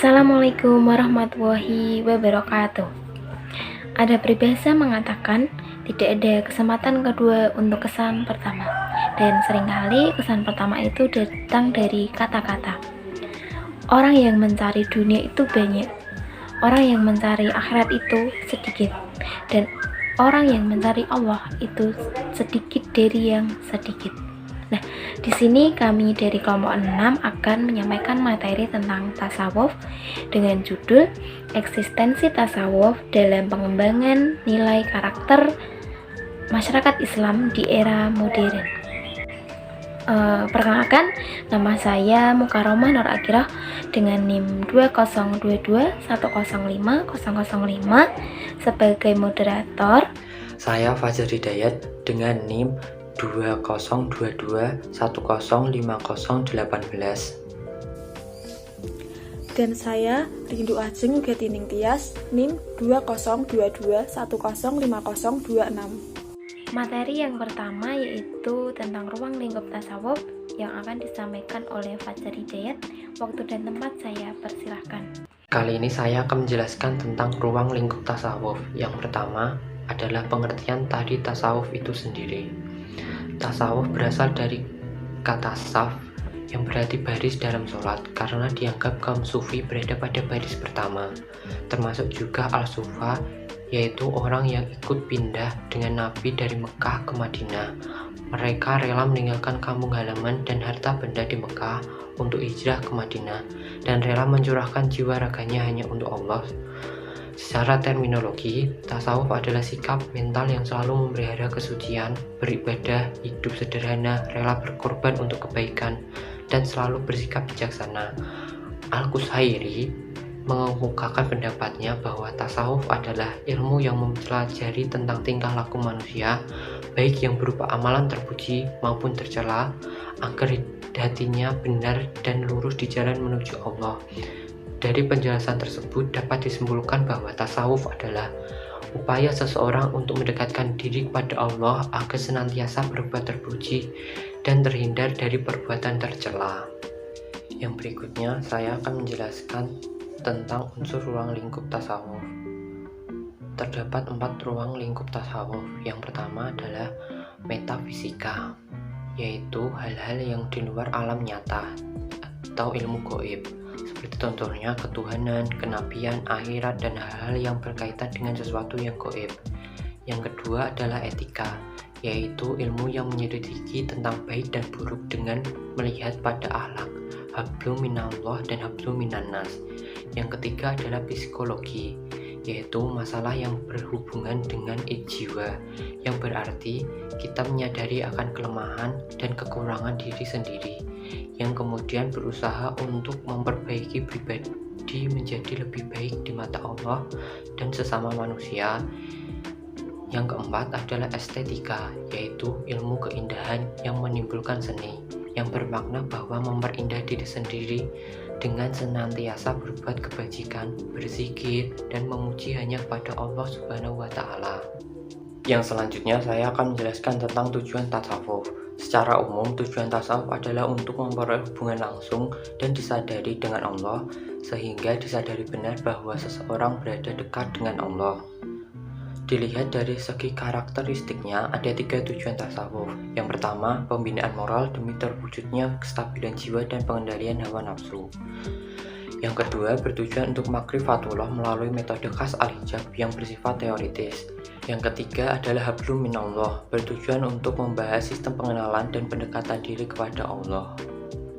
Assalamualaikum warahmatullahi wabarakatuh. Ada peribahasa mengatakan tidak ada kesempatan kedua untuk kesan pertama, dan seringkali kesan pertama itu datang dari kata-kata. Orang yang mencari dunia itu banyak, orang yang mencari akhirat itu sedikit, dan orang yang mencari Allah itu sedikit dari yang sedikit. Nah, di sini kami dari kelompok 6 akan menyampaikan materi tentang tasawuf dengan judul Eksistensi Tasawuf dalam Pengembangan Nilai Karakter Masyarakat Islam di Era Modern. Perkenalkan, nama saya Mukaromah Nur Akirah dengan NIM 20221050005 sebagai moderator. Saya Fajar Hidayat dengan NIM 2022105018. Dan saya Rindu Ajeng Gatining Tias NIM 2022105026. Materi yang pertama yaitu tentang ruang lingkup tasawuf yang akan disampaikan oleh Fajar Hidayat. Waktu dan tempat saya persilahkan. Kali ini saya akan menjelaskan tentang ruang lingkup tasawuf. Yang pertama adalah pengertian tadi tasawuf itu sendiri. Tasawuf berasal dari kata saf yang berarti baris dalam sholat, karena dianggap kaum sufi berada pada baris pertama. Termasuk juga al-sufa, yaitu orang yang ikut pindah dengan Nabi dari Mekah ke Madinah. Mereka rela meninggalkan kampung halaman dan harta benda di Mekah untuk hijrah ke Madinah, dan rela mencurahkan jiwa raganya hanya untuk Allah. Secara terminologi, tasawuf adalah sikap mental yang selalu memelihara kesucian, beribadah, hidup sederhana, rela berkorban untuk kebaikan, dan selalu bersikap bijaksana. Al-Qusairi mengemukakan pendapatnya bahwa tasawuf adalah ilmu yang mempelajari tentang tingkah laku manusia, baik yang berupa amalan terpuji maupun tercela, agar hatinya benar dan lurus di jalan menuju Allah. Dari penjelasan tersebut dapat disimpulkan bahwa tasawuf adalah upaya seseorang untuk mendekatkan diri kepada Allah agar senantiasa berbuat terpuji dan terhindar dari perbuatan tercela. Yang berikutnya saya akan menjelaskan tentang unsur ruang lingkup tasawuf. Terdapat 4 ruang lingkup tasawuf. Yang pertama adalah metafisika, yaitu hal-hal yang di luar alam nyata atau ilmu gaib, seperti contohnya ketuhanan, kenabian, akhirat, dan hal-hal yang berkaitan dengan sesuatu yang gaib. Yang kedua adalah etika, yaitu ilmu yang menyelidiki tentang baik dan buruk dengan melihat pada akhlak, hablum minallah dan hablum minannas. Yang ketiga adalah psikologi, yaitu masalah yang berhubungan dengan jiwa, yang berarti kita menyadari akan kelemahan dan kekurangan diri sendiri, yang kemudian berusaha untuk memperbaiki pribadi menjadi lebih baik di mata Allah dan sesama manusia. Yang keempat adalah estetika, yaitu ilmu keindahan yang menimbulkan seni, yang bermakna bahwa memperindah diri sendiri dengan senantiasa berbuat kebajikan, berzikir, dan memuji hanya kepada Allah Subhanahu wa Ta'ala. Yang selanjutnya saya akan menjelaskan tentang tujuan tasawuf. Secara umum, tujuan tasawuf adalah untuk memperoleh hubungan langsung dan disadari dengan Allah, sehingga disadari benar bahwa seseorang berada dekat dengan Allah. Dilihat dari segi karakteristiknya, ada 3 tujuan tasawuf. Yang pertama, pembinaan moral demi terwujudnya kestabilan jiwa dan pengendalian hawa nafsu. Yang kedua, bertujuan untuk makrifatullah melalui metode khas al-hijab yang bersifat teoritis. Yang ketiga adalah hablum minallah, bertujuan untuk membahas sistem pengenalan dan pendekatan diri kepada Allah.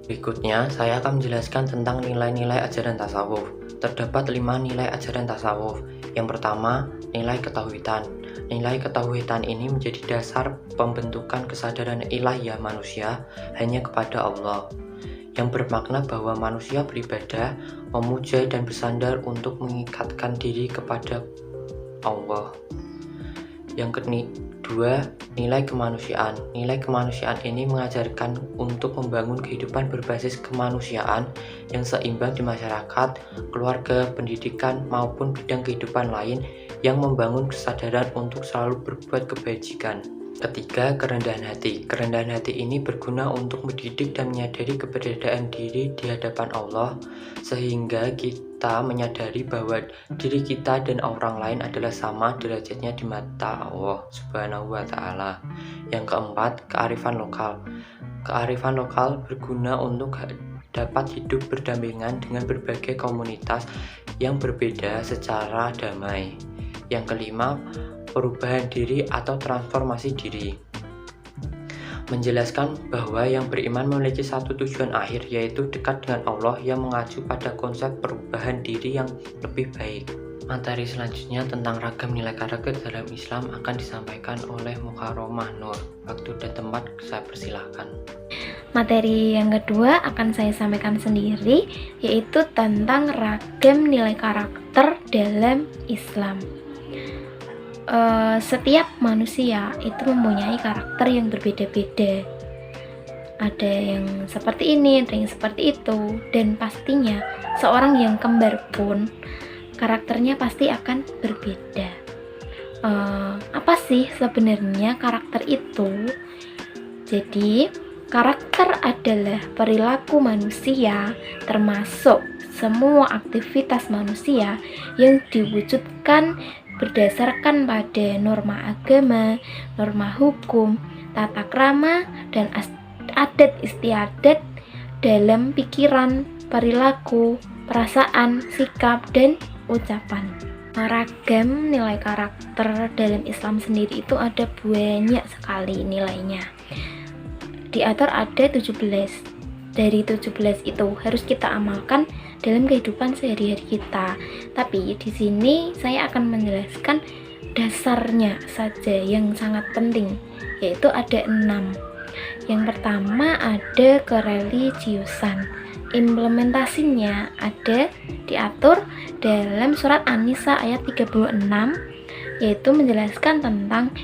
Berikutnya, saya akan menjelaskan tentang nilai-nilai ajaran tasawuf. Terdapat 5 nilai ajaran tasawuf. Yang pertama, nilai ketauhidan. Nilai ketauhidan ini menjadi dasar pembentukan kesadaran ilahiyah manusia hanya kepada Allah, yang bermakna bahwa manusia beribadah, memuja, dan bersandar untuk mengikatkan diri kepada Allah. Yang kedua, nilai kemanusiaan. Nilai kemanusiaan ini mengajarkan untuk membangun kehidupan berbasis kemanusiaan yang seimbang di masyarakat, keluarga, pendidikan, maupun bidang kehidupan lain, yang membangun kesadaran untuk selalu berbuat kebajikan. Ketiga, kerendahan hati. Kerendahan hati ini berguna untuk mendidik dan menyadari keberadaan diri di hadapan Allah, sehingga kita menyadari bahwa diri kita dan orang lain adalah sama derajatnya di mata Allah Subhanahu wa Ta'ala. Yang keempat, kearifan lokal. Kearifan lokal berguna untuk dapat hidup berdampingan dengan berbagai komunitas yang berbeda secara damai. Yang kelima, perubahan diri atau transformasi diri. Menjelaskan bahwa yang beriman memiliki satu tujuan akhir, yaitu dekat dengan Allah yang mengacu pada konsep perubahan diri yang lebih baik. Materi selanjutnya tentang ragam nilai karakter dalam Islam akan disampaikan oleh Mukarromah Nur. Waktu dan tempat saya persilahkan. Materi yang kedua akan saya sampaikan sendiri, yaitu tentang ragam nilai karakter dalam Islam. Setiap manusia itu mempunyai karakter yang berbeda-beda. Ada yang seperti ini, ada yang seperti itu, dan pastinya seorang yang kembar pun karakternya pasti akan berbeda. Apa sih sebenarnya karakter itu? Jadi, karakter adalah perilaku manusia, termasuk semua aktivitas manusia yang diwujudkan berdasarkan pada norma agama, norma hukum, tata krama, dan adat istiadat dalam pikiran, perilaku, perasaan, sikap, dan ucapan. Ragam nilai karakter dalam Islam sendiri itu ada banyak sekali nilainya. Diatur ada 17. Dari 17 itu harus kita amalkan dalam kehidupan sehari-hari kita. Tapi di sini saya akan menjelaskan dasarnya saja yang sangat penting, yaitu ada 6. Yang pertama ada kereligiusan. Implementasinya ada diatur dalam surat An-Nisa ayat 36, yaitu menjelaskan tentang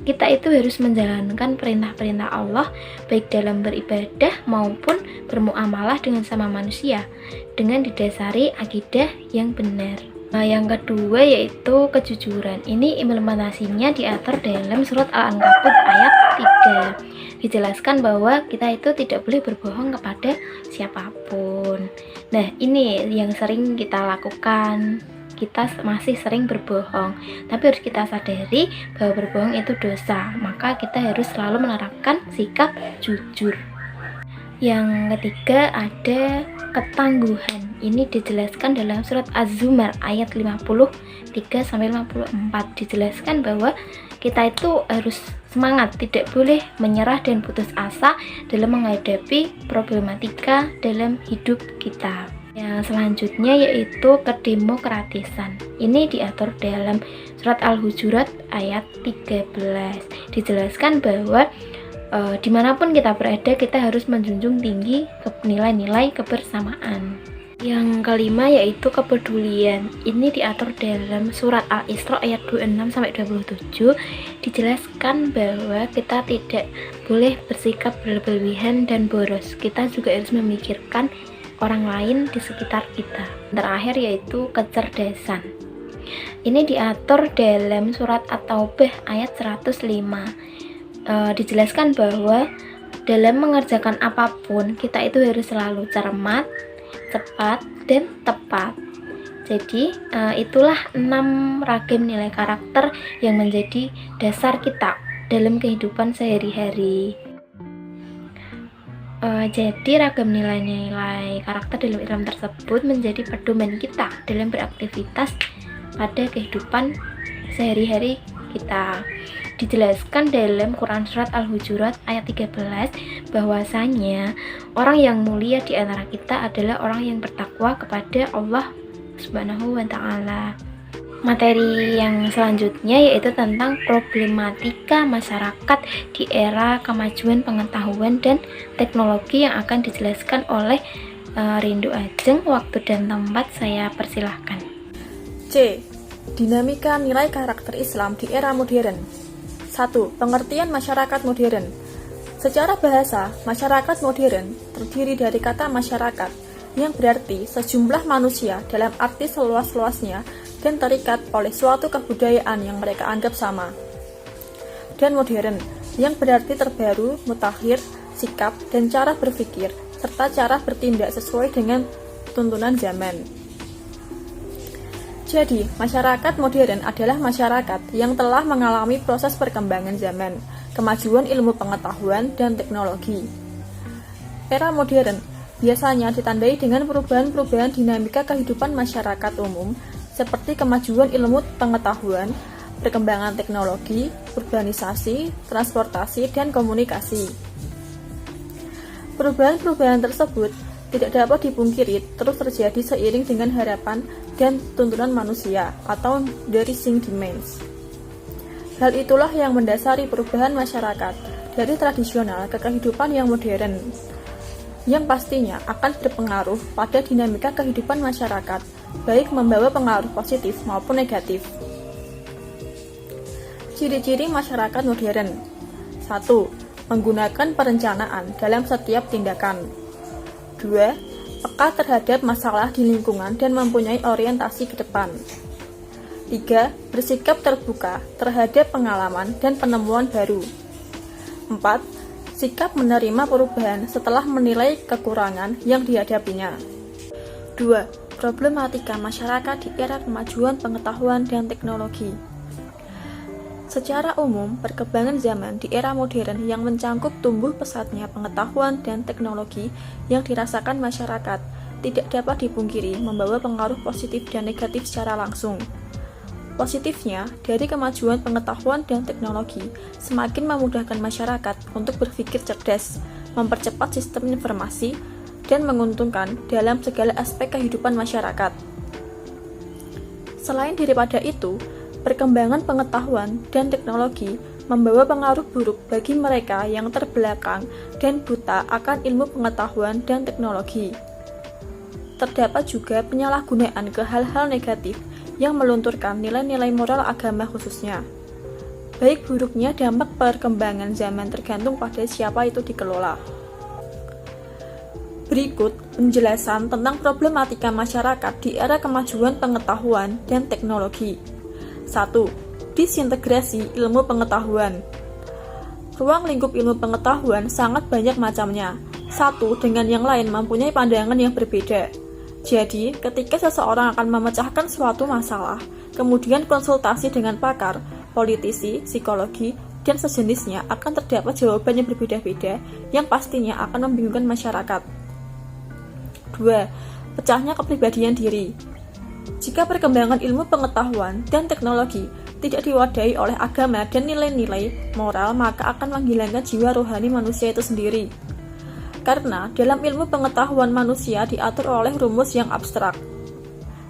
kita itu harus menjalankan perintah-perintah Allah baik dalam beribadah maupun bermuamalah dengan sama manusia dengan didasari akidah yang benar. Yang kedua yaitu kejujuran. Ini implementasinya diatur dalam surat Al-Ankabut ayat 3. Dijelaskan bahwa kita itu tidak boleh berbohong kepada siapapun. Nah, ini yang sering kita lakukan. Kita masih sering berbohong, tapi harus kita sadari bahwa berbohong itu dosa, maka kita harus selalu menerapkan sikap jujur. Yang ketiga ada ketangguhan. Ini dijelaskan dalam surat Az-Zumar ayat 53-54. Dijelaskan bahwa kita itu harus semangat, tidak boleh menyerah dan putus asa dalam menghadapi problematika dalam hidup kita. Yang selanjutnya yaitu kedemokratisan. Ini diatur dalam surat Al-Hujurat ayat 13. Dijelaskan bahwa dimanapun kita berada, kita harus menjunjung tinggi nilai-nilai kebersamaan. Yang kelima yaitu kepedulian. Ini diatur dalam surat Al-Isra ayat 26-27. Dijelaskan bahwa kita tidak boleh bersikap berlebihan dan boros. Kita juga harus memikirkan orang lain di sekitar kita. Terakhir yaitu kecerdasan. Ini diatur dalam surat At-Taubah ayat 105. Dijelaskan bahwa dalam mengerjakan apapun kita itu harus selalu cermat, cepat, dan tepat. Jadi itulah 6 ragam nilai karakter yang menjadi dasar kita dalam kehidupan sehari-hari. Jadi ragam nilai-nilai karakter dalam Islam tersebut menjadi pedoman kita dalam beraktivitas pada kehidupan sehari-hari kita. Dijelaskan dalam Quran surat Al-Hujurat ayat 13 bahwasanya orang yang mulia di antara kita adalah orang yang bertakwa kepada Allah Subhanahu wa Ta'ala. Materi yang selanjutnya yaitu tentang problematika masyarakat di era kemajuan pengetahuan dan teknologi yang akan dijelaskan oleh Rindu Ajeng. Waktu dan tempat saya persilahkan. C. Dinamika nilai karakter Islam di era modern. 1. Pengertian masyarakat modern. Secara bahasa, masyarakat modern terdiri dari kata masyarakat yang berarti sejumlah manusia dalam arti seluas-luasnya dan terikat oleh suatu kebudayaan yang mereka anggap sama. Dan modern, yang berarti terbaru, mutakhir, sikap, dan cara berpikir, serta cara bertindak sesuai dengan tuntunan zaman. Jadi, masyarakat modern adalah masyarakat yang telah mengalami proses perkembangan zaman, kemajuan ilmu pengetahuan dan teknologi. Era modern biasanya ditandai dengan perubahan-perubahan dinamika kehidupan masyarakat umum, seperti kemajuan ilmu pengetahuan, perkembangan teknologi, urbanisasi, transportasi, dan komunikasi. Perubahan-perubahan tersebut tidak dapat dipungkiri terus terjadi seiring dengan harapan dan tuntunan manusia atau the rising demands. Hal itulah yang mendasari perubahan masyarakat dari tradisional ke kehidupan yang modern, yang pastinya akan berpengaruh pada dinamika kehidupan masyarakat, baik membawa pengaruh positif maupun negatif. Ciri-ciri masyarakat modern. 1. Menggunakan perencanaan dalam setiap tindakan. 2. Peka terhadap masalah di lingkungan dan mempunyai orientasi ke depan. 3. Bersikap terbuka terhadap pengalaman dan penemuan baru. 4. Sikap menerima perubahan setelah menilai kekurangan yang dihadapinya. 2. Problematika masyarakat di era kemajuan pengetahuan dan teknologi. Secara umum, perkembangan zaman di era modern yang mencangkup tumbuh pesatnya pengetahuan dan teknologi yang dirasakan masyarakat tidak dapat dipungkiri membawa pengaruh positif dan negatif secara langsung. Positifnya, dari kemajuan pengetahuan dan teknologi semakin memudahkan masyarakat untuk berpikir cerdas, mempercepat sistem informasi, dan menguntungkan dalam segala aspek kehidupan masyarakat. Selain daripada itu, perkembangan pengetahuan dan teknologi membawa pengaruh buruk bagi mereka yang terbelakang dan buta akan ilmu pengetahuan dan teknologi. Terdapat juga penyalahgunaan ke hal-hal negatif yang melunturkan nilai-nilai moral agama khususnya. Baik buruknya dampak perkembangan zaman tergantung pada siapa itu dikelola. Berikut penjelasan tentang problematika masyarakat di era kemajuan pengetahuan dan teknologi. 1. Disintegrasi ilmu pengetahuan. Ruang lingkup ilmu pengetahuan sangat banyak macamnya. Satu dengan yang lain mempunyai pandangan yang berbeda. Jadi, ketika seseorang akan memecahkan suatu masalah, kemudian konsultasi dengan pakar, politisi, psikologi, dan sejenisnya akan terdapat jawaban yang berbeda-beda yang pastinya akan membingungkan masyarakat. 2. Pecahnya kepribadian diri. Jika perkembangan ilmu pengetahuan dan teknologi tidak diwadahi oleh agama dan nilai-nilai moral, maka akan menghilangkan jiwa rohani manusia itu sendiri. Karena dalam ilmu pengetahuan manusia diatur oleh rumus yang abstrak.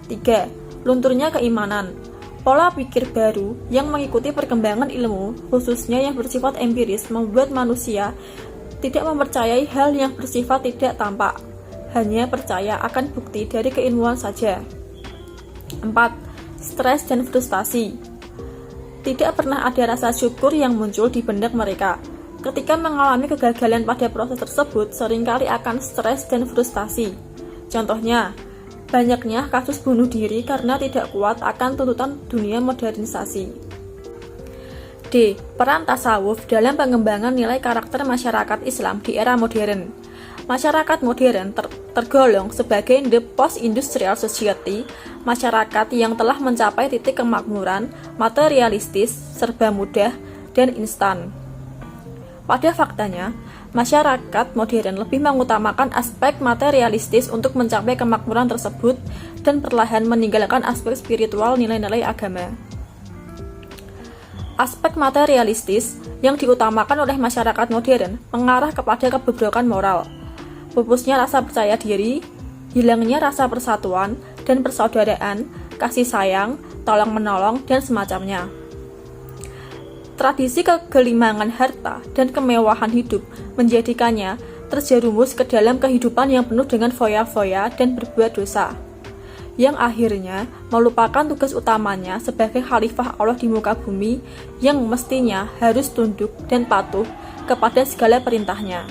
3. Lunturnya keimanan. Pola pikir baru yang mengikuti perkembangan ilmu, khususnya yang bersifat empiris, membuat manusia tidak mempercayai hal yang bersifat tidak tampak, hanya percaya akan bukti dari keilmuan saja. 4. Stres dan frustasi. Tidak pernah ada rasa syukur yang muncul di benak mereka. Ketika mengalami kegagalan pada proses tersebut, seringkali akan stres dan frustasi. Contohnya, banyaknya kasus bunuh diri karena tidak kuat akan tuntutan dunia modernisasi. D. Peran tasawuf dalam pengembangan nilai karakter masyarakat Islam di era modern. Masyarakat modern tergolong sebagai the post-industrial society, masyarakat yang telah mencapai titik kemakmuran, materialistis, serba mudah, dan instan. Pada faktanya, masyarakat modern lebih mengutamakan aspek materialistis untuk mencapai kemakmuran tersebut dan perlahan meninggalkan aspek spiritual nilai-nilai agama. Aspek materialistis yang diutamakan oleh masyarakat modern mengarah kepada kebobrokan moral, pupusnya rasa percaya diri, hilangnya rasa persatuan dan persaudaraan, kasih sayang, tolong-menolong, dan semacamnya. Tradisi kegelimangan harta dan kemewahan hidup menjadikannya terjerumus ke dalam kehidupan yang penuh dengan foya-foya dan berbuat dosa, yang akhirnya melupakan tugas utamanya sebagai khalifah Allah di muka bumi yang mestinya harus tunduk dan patuh kepada segala perintahnya.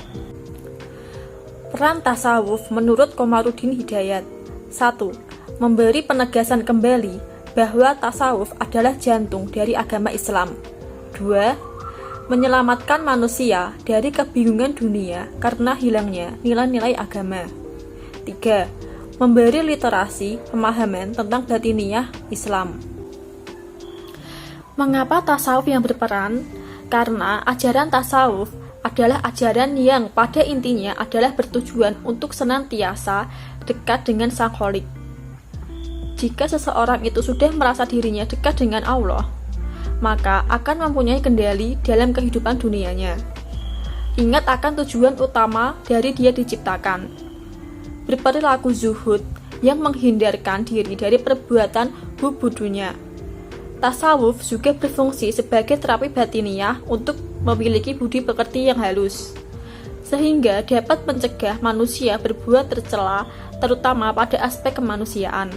Peran tasawuf menurut Komarudin Hidayat. 1. Memberi penegasan kembali bahwa tasawuf adalah jantung dari agama Islam. 2. Menyelamatkan manusia dari kebingungan dunia karena hilangnya nilai-nilai agama. 3. memberi literasi pemahaman tentang batiniyah Islam. Mengapa tasawuf yang berperan? Karena ajaran tasawuf adalah ajaran yang pada intinya adalah bertujuan untuk senantiasa dekat dengan Sang Kholik. Jika seseorang itu sudah merasa dirinya dekat dengan Allah, maka akan mempunyai kendali dalam kehidupan dunianya. Ingat akan tujuan utama dari dia diciptakan. Berperilaku zuhud yang menghindarkan diri dari perbuatan hubudunya. Tasawuf juga berfungsi sebagai terapi batiniyah untuk memiliki budi pekerti yang halus, sehingga dapat mencegah manusia berbuat tercela, terutama pada aspek kemanusiaan.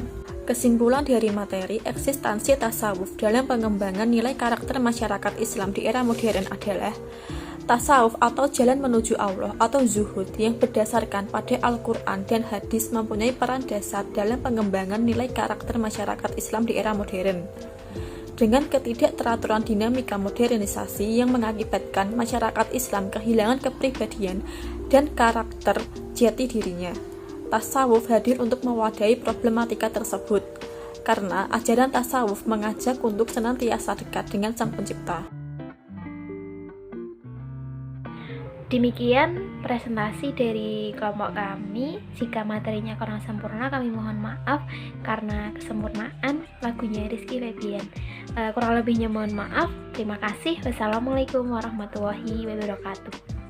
Kesimpulan dari materi eksistensi tasawuf dalam pengembangan nilai karakter masyarakat Islam di era modern adalah tasawuf atau jalan menuju Allah atau zuhud yang berdasarkan pada Al-Quran dan hadis mempunyai peran dasar dalam pengembangan nilai karakter masyarakat Islam di era modern. Dengan ketidakteraturan dinamika modernisasi yang mengakibatkan masyarakat Islam kehilangan kepribadian dan karakter jati dirinya, tasawuf hadir untuk mewadahi problematika tersebut, karena ajaran tasawuf mengajak untuk senantiasa dekat dengan Sang Pencipta. Demikian presentasi dari kelompok kami. Jika materinya kurang sempurna, kami mohon maaf karena kesempurnaan lagunya Rizky Febian. Kurang lebihnya mohon maaf. Terima kasih. Wassalamualaikum warahmatullahi wabarakatuh.